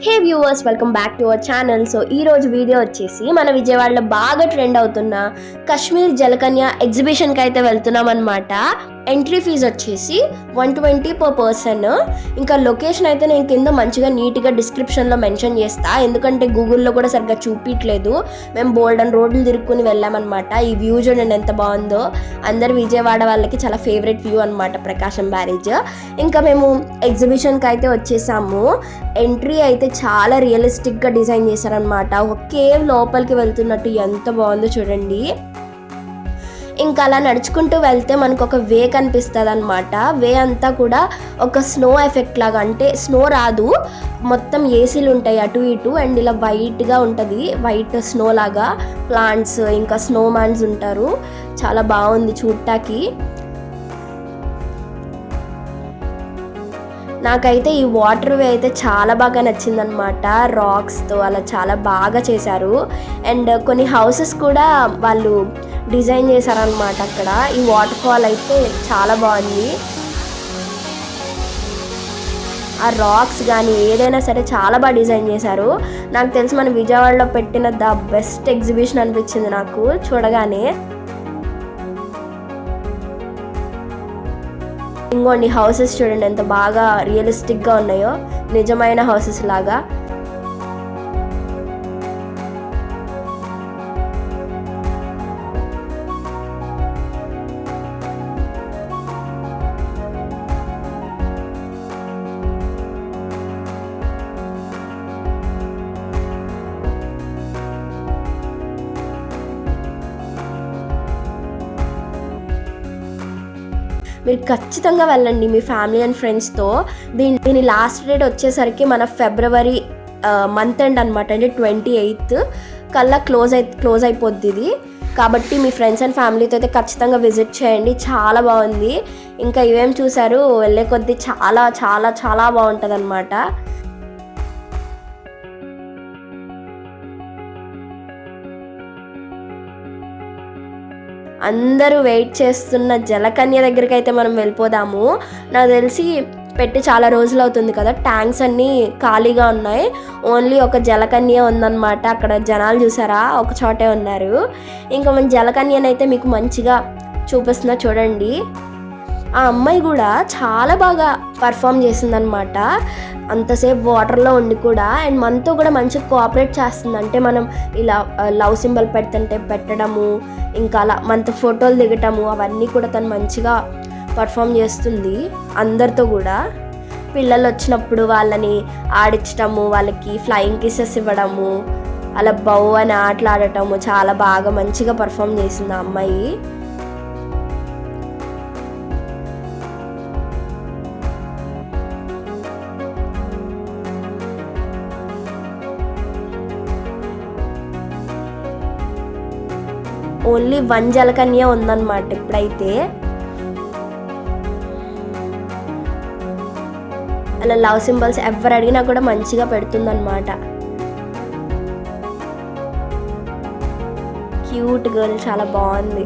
Hey viewers, welcome back to our channel. So ఈ రోజు video వచ్చేసి మన విజయవాడలో బాగా ట్రెండ్ అవుతున్న కాశ్మీర్ జలకన్య ఎగ్జిబిషన్కి అయితే వెళ్తున్నాం అనమాట. ఎంట్రీ ఫీజు వచ్చేసి 120 పర్ పర్సన్. ఇంకా లొకేషన్ అయితే నేను కింద మంచిగా నీట్గా డిస్క్రిప్షన్లో మెన్షన్ చేస్తా, ఎందుకంటే గూగుల్లో కూడా సరిగ్గా చూపించలేదు. మేము బోల్డన్ రోడ్లు తిరుక్కుని వెళ్ళామన్నమాట. ఈ వ్యూ చూడండి ఎంత బాగుందో. అందరు విజయవాడ వాళ్ళకి చాలా ఫేవరెట్ వ్యూ అనమాట, ప్రకాశం బ్యారేజ్. ఇంకా మేము ఎగ్జిబిషన్కి అయితే వచ్చేసాము. ఎంట్రీ అయితే చాలా రియలిస్టిక్గా డిజైన్ చేశారనమాట. ఒక కేవ్ లోపలికి వెళ్తున్నట్టు ఎంత బాగుందో చూడండి. ఇంకా అలా నడుచుకుంటూ వెళ్తే మనకు ఒక వే కనిపిస్తుంది అనమాట. వే అంతా కూడా ఒక స్నో ఎఫెక్ట్ లాగా, అంటే స్నో రాదు, మొత్తం ఏసీలు ఉంటాయి అటు ఇటు, అండ్ ఇలా వైట్గా ఉంటుంది, వైట్ స్నో లాగా. ప్లాంట్స్ ఇంకా స్నో మ్యాన్స్ ఉంటారు. చాలా బాగుంది చూడటానికి. నాకైతే ఈ వాటర్ వే అయితే చాలా బాగా నచ్చిందనమాట. రాక్స్తో అలా చాలా బాగా చేశారు. అండ్ కొన్ని హౌసెస్ కూడా వాళ్ళు డిజైన్ చేశారనమాట అక్కడ. ఈ వాటర్ ఫాల్ అయితే చాలా బాగుంది. ఆ రాక్స్ కానీ ఏదైనా సరే చాలా బాగా డిజైన్ చేశారు. నాకు తెలిసి మన విజయవాడలో పెట్టిన ద బెస్ట్ ఎగ్జిబిషన్ అనిపించింది నాకు చూడగానే. ఇంకోండి హౌసెస్ చూడండి ఎంత బాగా రియలిస్టిక్గా ఉన్నాయో, నిజమైన హౌసెస్ లాగా. మీరు ఖచ్చితంగా వెళ్ళండి మీ ఫ్యామిలీ అండ్ ఫ్రెండ్స్తో. దీని లాస్ట్ డేట్ వచ్చేసరికి మన ఫిబ్రవరి మంత్ ఎండ్ అనమాట, అంటే 28th కల్లా క్లోజ్ అయిపోద్ది ఇది. కాబట్టి మీ ఫ్రెండ్స్ అండ్ ఫ్యామిలీతో అయితే ఖచ్చితంగా విజిట్ చేయండి, చాలా బాగుంది. ఇంకా ఇవేం చూసారు, వెళ్ళే కొద్దీ చాలా చాలా చాలా బాగుంటుంది అనమాట. అందరూ వెయిట్ చేస్తున్న జలకన్య దగ్గరికి అయితే మనం వెళ్ళిపోదాము. నాకు తెలిసి పెట్టి చాలా రోజులు అవుతుంది కదా, ట్యాంక్స్ అన్నీ ఖాళీగా ఉన్నాయి, ఓన్లీ ఒక జలకన్య ఉందన్నమాట. అక్కడ జనాలు చూసారా, ఒక చోటే ఉన్నారు. ఇంకా మన జలకన్యనైతే మీకు మంచిగా చూపిస్తున్నా చూడండి. ఆ అమ్మాయి కూడా చాలా బాగా పర్ఫామ్ చేసిందనమాట, అంతసేపు వాటర్లో ఉండి కూడా. అండ్ మనతో కూడా మంచిగా కోఆపరేట్ చేస్తుంది, అంటే మనం ఇలా లవ్ సింబల్ పెడుతుంటే పెట్టడము, ఇంకా అలా మనతో ఫోటోలు దిగటము, అవన్నీ కూడా తను మంచిగా పర్ఫామ్ చేస్తుంది అందరితో కూడా. పిల్లలు వచ్చినప్పుడు వాళ్ళని ఆడించటము, వాళ్ళకి ఫ్లయింగ్ కిసెస్ ఇవ్వడము, అలా బౌ అని ఆటలాడటము, చాలా బాగా మంచిగా పర్ఫామ్ చేసింది ఆ అమ్మాయి. ఓన్లీ 1 జలకన్య ఉందన్నమాట ఇప్పుడైతే. అలా లవ్ సింబల్స్ ఎవరు అడిగినా కూడా మంచిగా పెడుతుందన్నమాట. క్యూట్ గర్ల్, చాలా బాగుంది.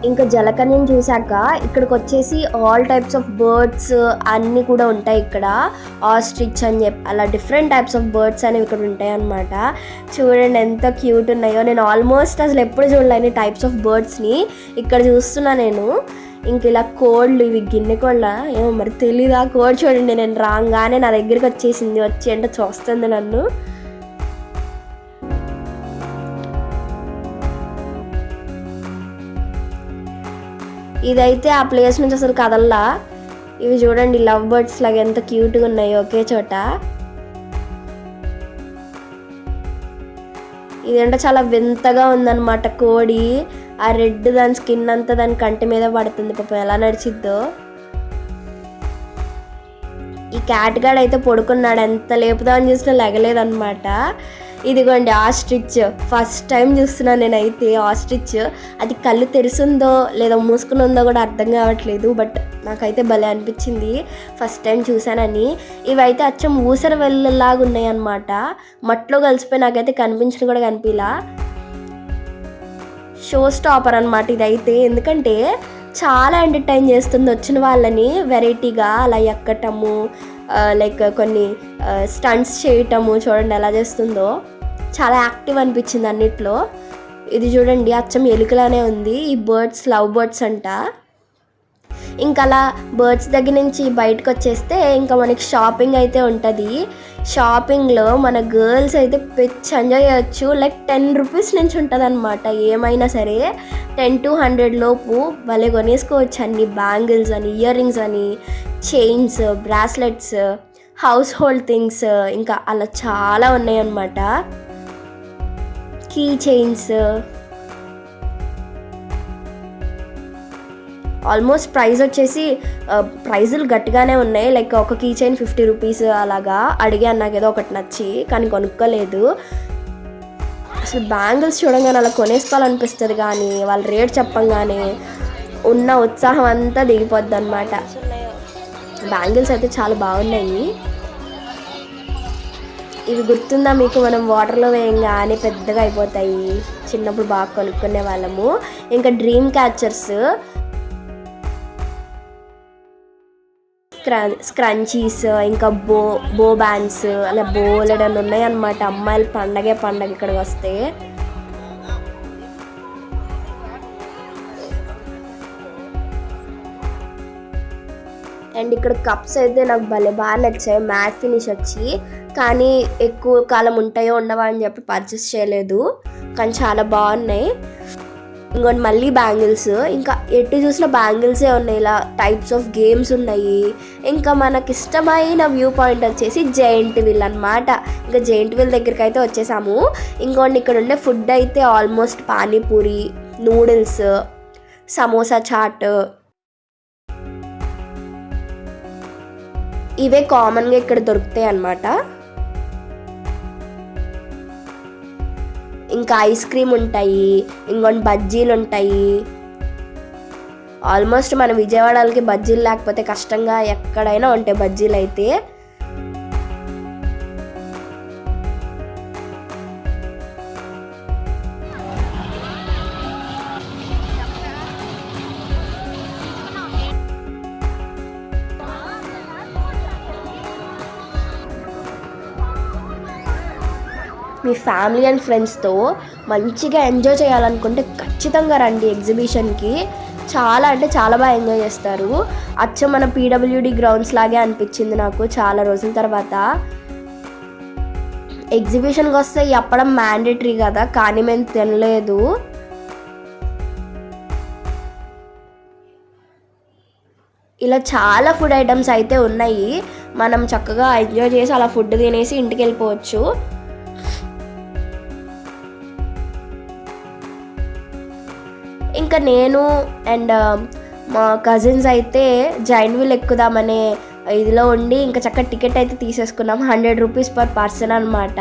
ఇంకా జలకన్యను చూశాక ఇక్కడికి వచ్చేసి ఆల్ టైప్స్ ఆఫ్ బర్డ్స్ అన్నీ కూడా ఉంటాయి ఇక్కడ. ఆస్ట్రిచ్ అని చెప్పి అలా డిఫరెంట్ టైప్స్ ఆఫ్ బర్డ్స్ అనేవి ఇక్కడ ఉంటాయి అన్నమాట. చూడండి ఎంత క్యూట్ ఉన్నాయో. నేను ఆల్మోస్ట్ అసలు ఎప్పుడు చూడలేని టైప్స్ ఆఫ్ బర్డ్స్ని ఇక్కడ చూస్తున్నా నేను. ఇంక ఇలా కోళ్ళు, ఇవి గిన్నె కోళ్ళ ఏమో మరి తెలీదు. ఆ కోడ్ చూడండి, నేను రాగానే నా దగ్గరికి వచ్చేసింది, వచ్చి అంటే చూస్తుంది నన్ను. ఇదైతే ఆ ప్లేస్ నుంచి అసలు కదల్లా. ఇవి చూడండి లవ్ బర్డ్స్ లాగా ఎంత క్యూట్గా ఉన్నాయో ఒకే చోట. ఇదంటే చాలా వింతగా ఉందన్నమాట కోడి. ఆ రెడ్ దాని స్కిన్ అంతా దాని కంటి మీద పడుతుంది, పాపం ఎలా నడిచిద్దో. ఈ క్యాట్ గాడ్ అయితే పడుకున్నాడు, ఎంత లేపుదామని చూసినా లెగలేదన్నమాట. ఇదిగోండి ఆస్ట్రిచ్, ఫస్ట్ టైం చూస్తున్నాను నేనైతే ఆస్ట్రిచ్. అది కళ్ళు తెరిసిందో లేదా మూసుకుని ఉందో కూడా అర్థం కావట్లేదు, బట్ నాకైతే భలే అనిపించింది ఫస్ట్ టైం చూసానని. ఇవైతే అచ్చం ఊసర వెళ్ళలాగా ఉన్నాయి అన్నమాట, మట్లో కలిసిపోయి నాకైతే కనిపించిన కూడా కనిపించలా. షో స్టాపర్ అనమాట ఇదైతే, ఎందుకంటే చాలా ఎంటర్టైన్ చేస్తుంది వచ్చిన వాళ్ళని, వెరైటీగా అలా ఎక్కటము, లైక్ కొన్ని స్టంట్స్ చేయటము, చూడండి ఎలా చేస్తుందో, చాలా యాక్టివ్ అనిపించింది అన్నిట్లో. ఇది చూడండి అచ్చం ఎలుకలానే ఉంది, ఈ బర్డ్స్ లవ్ బర్డ్స్ అంట. ఇంకా అలా బర్డ్స్ దగ్గర నుంచి బయటకు వచ్చేస్తే ఇంకా మనకి షాపింగ్ అయితే ఉంటుంది. షాపింగ్లో మన గర్ల్స్ అయితే పిచ్ ఎంజాయ్ చేయొచ్చు. లైక్ 10 రూపీస్ నుంచి ఉంటుంది అనమాట, ఏమైనా సరే 10 to 100 లోపు భలే కొనేసుకోవచ్చు. అన్ని బ్యాంగిల్స్ అని, ఇయర్ రింగ్స్ అని, chains, bracelets, house hold things, ఇంకా అలా చాలా ఉన్నాయి అన్నమాట. కీ చైన్స్, ఆల్మోస్ట్ ప్రైస్ వచ్చేసి ప్రైజులు గట్టిగానే ఉన్నాయి. లైక్ ఒక కీ చైన్ 50 రూపీస్ అలాగా అడిగాను, నాకు ఏదో ఒకటి నచ్చి, కానీ కొనుక్కోలేదు. అసలు బ్యాంగిల్స్ చూడంగానే అలా కొనేసుకోవాలనిపిస్తుంది, కానీ వాళ్ళు రేట్ చెప్పంగానే ఉన్న ఉత్సాహం అంతా దిగిపోద్ది అనమాట. బ్యాంగిల్స్ అయితే చాలా బాగున్నాయి. ఇవి గుర్తుందా మీకు, మనం వాటర్లో వేయంగానే పెద్దగా అయిపోతాయి, చిన్నప్పుడు బాగా కొనుక్కునే వాళ్ళము. ఇంకా డ్రీమ్ క్యాచర్స్, స్క్రంచీస్, ఇంకా బో బ్యాండ్స్, అలా బోలెడని ఉన్నాయి అన్నమాట. అమ్మాయిలు పండగ ఇక్కడికి వస్తే. అండ్ ఇక్కడ కప్స్ అయితే నాకు భలే బాగా నచ్చాయి, మ్యాట్ ఫినిష్ వచ్చి, కానీ ఎక్కువ కాలం ఉంటాయో ఉండవా అని చెప్పి పర్చేస్ చేయలేదు, కానీ చాలా బాగున్నాయి. ఇంకోటి మళ్ళీ బ్యాంగిల్స్, ఇంకా ఎటు చూసిన బ్యాంగిల్సే ఉన్నాయి. ఇలా టైప్స్ ఆఫ్ గేమ్స్ ఉన్నాయి. ఇంకా మనకి ఇష్టమైన వ్యూ పాయింట్ వచ్చేసి జైంట్ వీల్ అనమాట. ఇంకా జైంట్ వీల్ దగ్గరికి అయితే వచ్చేసాము. ఇంకోటి ఇక్కడ ఉండే ఫుడ్ అయితే ఆల్మోస్ట్ పానీపూరి, నూడిల్స్, సమోసా చాట్, ఇవే కామన్గా ఇక్కడ దొరుకుతాయి అన్నమాట. ఇంకా ఐస్ క్రీమ్ ఉంటాయి, ఇంకొన్ని బజ్జీలు ఉంటాయి. ఆల్మోస్ట్ మన విజయవాడకి బజ్జీలు లేకపోతే కష్టంగా, ఎక్కడైనా ఉంటాయి బజ్జీలు అయితే. మీ ఫ్యామిలీ అండ్ ఫ్రెండ్స్తో మంచిగా ఎంజాయ్ చేయాలనుకుంటే ఖచ్చితంగా రండి ఎగ్జిబిషన్కి. చాలా అంటే చాలా బాగా ఎంజాయ్ చేస్తారు. అచ్చం మన పీడబ్ల్యూడి గ్రౌండ్స్ లాగే అనిపించింది నాకు చాలా రోజుల తర్వాత. ఎగ్జిబిషన్కి వస్తే చెప్పడం మ్యాండేటరీ కదా, కానీ మేము తినలేదు. ఇలా చాలా ఫుడ్ ఐటమ్స్ అయితే ఉన్నాయి, మనం చక్కగా ఎంజాయ్ చేసి అలా ఫుడ్ తినేసి ఇంటికి వెళ్ళిపోవచ్చు. ఇంకా నేను అండ్ మా కజిన్స్ అయితే జైంట్ వీల్ ఎక్కుదామనే ఇదిలో ఉండి ఇంకా చక్కగా టికెట్ అయితే తీసేసుకున్నాం. 100 రూపీస్ పర్ పర్సన్ అనమాట.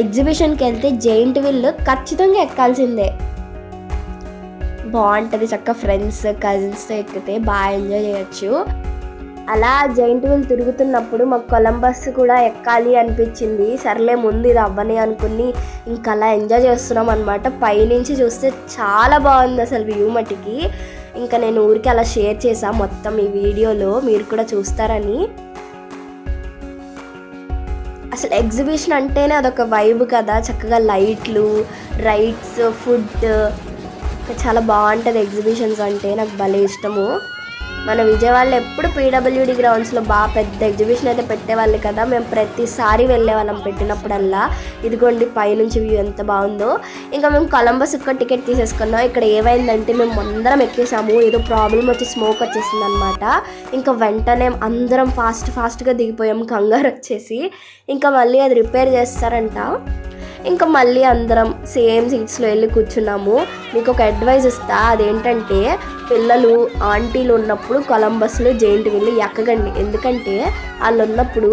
ఎగ్జిబిషన్కి వెళ్తే జైంట్ వీల్ ఖచ్చితంగా ఎక్కాల్సిందే, బాగుంటుంది. చక్కగా ఫ్రెండ్స్ కజిన్స్తో ఎక్కితే బాగా ఎంజాయ్ చేయొచ్చు. అలా జైంట్ వీల్ తిరుగుతున్నప్పుడు మాకు కొలంబస్ కూడా ఎక్కాలి అనిపించింది. సర్లే ముందు ఇది అవ్వని అనుకుని ఇంకా అలా ఎంజాయ్ చేస్తున్నాం అనమాట. పైనుంచి చూస్తే చాలా బాగుంది అసలు వ్యూ మట్టికి. ఇంకా నేను ఊరికి అలా షేర్ చేసా మొత్తం ఈ వీడియోలో, మీరు కూడా చూస్తారని. అసలు ఎగ్జిబిషన్ అంటేనే అదొక వైబ్ కదా, చక్కగా లైట్లు, రైడ్స్, ఫుడ్, చాలా బాగుంటుంది. ఎగ్జిబిషన్స్ అంటే నాకు భలే ఇష్టము. మన విజయవాడలో ఎప్పుడు పీడబ్ల్యూడి గ్రౌండ్స్లో బాగా పెద్ద ఎగ్జిబిషన్ అయితే పెట్టేవాళ్ళు కదా, మేము ప్రతిసారి వెళ్ళేవాళ్ళం పెట్టినప్పుడల్లా. ఇదిగోండి పైనుంచి వ్యూ ఎంత బాగుందో. ఇంకా మేము కొలంబస్ ఒక్క టికెట్ తీసేసుకున్నాం. ఇక్కడ ఏమైందంటే మేము అందరం ఎక్కేసాము, ఏదో ప్రాబ్లం వచ్చి స్మోక్ వచ్చేసింది అనమాట. ఇంకా వెంటనే అందరం ఫాస్ట్గా దిగిపోయాము, కంగారు వచ్చేసి. ఇంకా మళ్ళీ అది రిపేర్ చేస్తారంట. ఇంకా మళ్ళీ అందరం సేమ్ సీట్స్లో వెళ్ళి కూర్చున్నాము. మీకు ఒక అడ్వైస్ ఇస్తా, అదేంటంటే పిల్లలు ఆంటీలు ఉన్నప్పుడు కొలంబస్లో జెయింట్ వీల్ ఎక్కకండి. ఎందుకంటే వాళ్ళు ఉన్నప్పుడు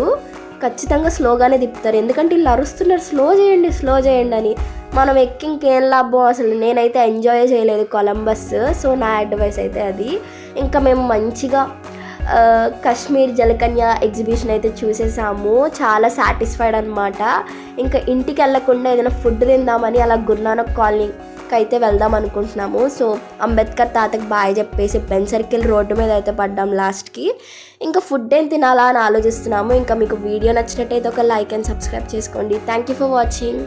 ఖచ్చితంగా స్లోగానే తిప్పుతారు. ఎందుకంటే వీళ్ళు అరుస్తున్నారు స్లో చేయండి అని. మనం ఎక్కి ఇంకేం లాభం, అసలు నేనైతే ఎంజాయ్ చేయలేదు కొలంబస్. సో నా అడ్వైస్ అయితే అది. ఇంకా మేము మంచిగా కాశ్మీర్ జలకన్య ఎగ్జిబిషన్ అయితే చూసేసాము. చాలా సాటిస్ఫైడ్ అనమాట. ఇంకా ఇంటికి వెళ్ళకుండా ఏదైనా ఫుడ్ తిందామని అలా గురునానక్ కాలనీకి అయితే వెళ్దాం అనుకుంటున్నాము. సో అంబేద్కర్ తాతకి బాయ్ చెప్పేసి బెన్ సర్కిల్ రోడ్డు మీద అయితే పడ్డాం లాస్ట్కి. ఇంకా ఫుడ్ ఏం తినాలా అని ఆలోచిస్తున్నాము. ఇంకా మీకు వీడియో నచ్చినట్టయితే ఒక లైక్ అండ్ సబ్స్క్రైబ్ చేసుకోండి. Thank you for watching.